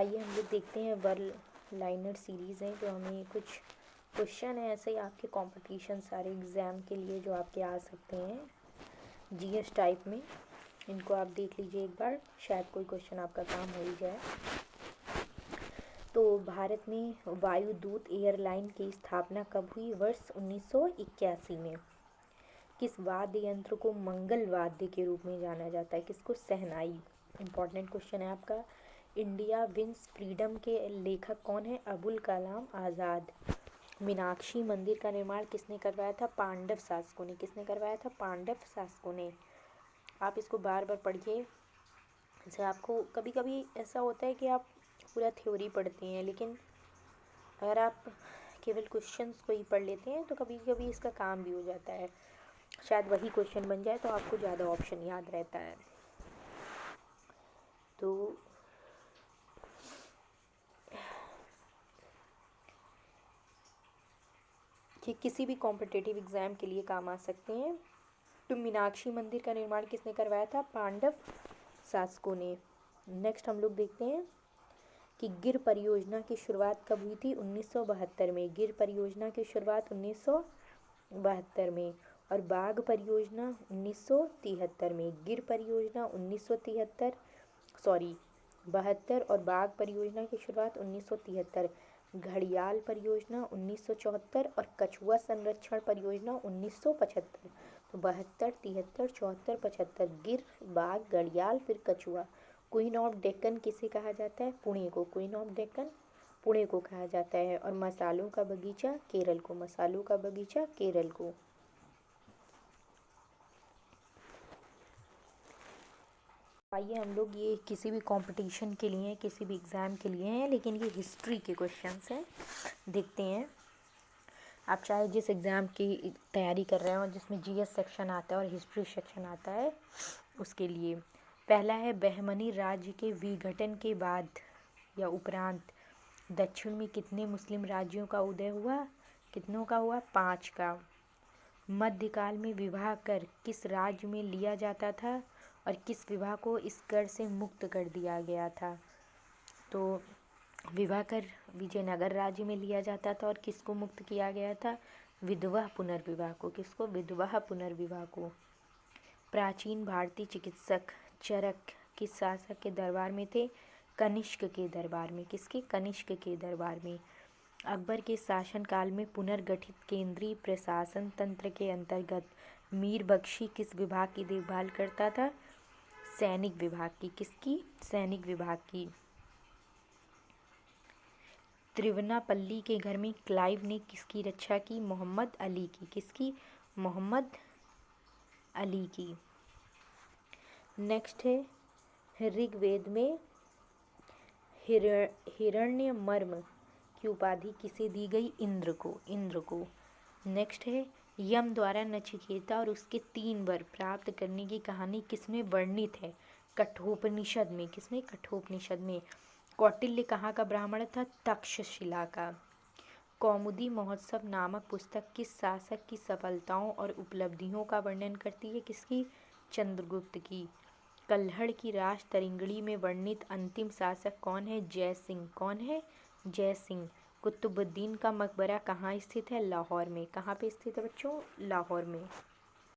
आइए हम लोग देखते हैं वर्ल्ड लाइनर सीरीज़ है, जो हमें कुछ क्वेश्चन है ऐसे ही आपके कंपटीशन सारे एग्ज़ाम के लिए जो आपके आ सकते हैं जीएस टाइप में। इनको आप देख लीजिए एक बार, शायद कोई क्वेश्चन आपका काम हो ही जाए। तो भारत में वायुदूत एयरलाइन की स्थापना कब हुई? वर्ष 1981 में। किस वाद्य यंत्र को मंगल वाद्य के रूप में जाना जाता है? किसको? शहनाई। इम्पॉर्टेंट क्वेश्चन है आपका। इंडिया विंस फ्रीडम के लेखक कौन है? अबुल कलाम आज़ाद। मीनाक्षी मंदिर का निर्माण किसने करवाया था? पांडव शासकों ने। किसने करवाया था? पांडव शासकों ने। आप इसको बार बार पढ़िए। जैसे आपको कभी कभी ऐसा होता है कि आप पूरा थ्योरी पढ़ते हैं, लेकिन अगर आप केवल क्वेश्चंस को ही पढ़ लेते हैं तो कभी कभी इसका काम भी हो जाता है। शायद वही क्वेश्चन बन जाए तो आपको ज़्यादा ऑप्शन याद रहता है। तो कि किसी भी कॉम्पिटिटिव एग्ज़ाम के लिए काम आ सकते हैं। तो मीनाक्षी मंदिर का निर्माण किसने करवाया था? पांडव शासकों ने। नेक्स्ट हम लोग देखते हैं कि गिर परियोजना की शुरुआत कब हुई थी? 1972 में। गिर परियोजना की शुरुआत 1972 में। और बाघ परियोजना 1973 में। गिर परियोजना 1972 और बाघ परियोजना की शुरुआत 1973। घड़ियाल परियोजना 1974 और कछुआ संरक्षण परियोजना 1975। तो 72, 73, 74, 75। गिर, बाघ, घड़ियाल, फिर कछुआ। क्वीन ऑफ डेक्कन किसे कहा जाता है? पुणे को। क्वीन ऑफ डेक्कन पुणे को कहा जाता है। और मसालों का बगीचा केरल को। मसालों का बगीचा केरल को। आइए हम लोग, ये किसी भी कंपटीशन के लिए, किसी भी एग्ज़ाम के लिए हैं, लेकिन ये हिस्ट्री के क्वेश्चंस हैं। देखते हैं आप चाहे जिस एग्ज़ाम की तैयारी कर रहे हो जिसमें जीएस सेक्शन आता है और हिस्ट्री सेक्शन आता है, उसके लिए। पहला है, बहमनी राज्य के विघटन के बाद या उपरांत दक्षिण में कितने मुस्लिम राज्यों का उदय हुआ? कितनों का हुआ? 5 का। मध्यकाल में विवाह कर किस राज्य में लिया जाता था और किस विवाह को इस कर से मुक्त कर दिया गया था? तो विवाह कर विजयनगर राज्य में लिया जाता था और किसको मुक्त किया गया था? विधवा पुनर्विवाह को। किसको? विधवा पुनर्विवाह को। प्राचीन भारतीय चिकित्सक चरक किस शासक के दरबार में थे? कनिष्क के दरबार में। किसके? कनिष्क के दरबार में। अकबर के शासनकाल में पुनर्गठित केंद्रीय प्रशासन तंत्र के अंतर्गत मीर बख्शी किस विभाग की देखभाल करता था? सैनिक विभाग की। किसकी? सैनिक विभाग की। त्रिवनापल्ली के घर में क्लाइव ने किसकी रक्षा की? मोहम्मद अली की। किसकी? मोहम्मद अली की। नेक्स्ट है, ऋग्वेद में हिरण्यमर्म की उपाधि किसे दी गई? इंद्र को। इंद्र को। नेक्स्ट है, यम द्वारा नचिकेता और उसके 3 वर प्राप्त करने की कहानी किसमें वर्णित है? कठोपनिषद में। किसमें? कठोपनिषद में। कौटिल्य कहाँ का ब्राह्मण था? तक्षशिला का। कौमुदी महोत्सव नामक पुस्तक किस शासक की सफलताओं और उपलब्धियों का वर्णन करती है? किसकी? चंद्रगुप्त की। कल्हड़ की राज तरिंगड़ी में वर्णित अंतिम शासक कौन है? जय सिंह। कौन है? जय सिंह। कुतुबुद्दीन का मकबरा कहाँ स्थित है? लाहौर में। कहाँ पे स्थित है बच्चों? लाहौर में।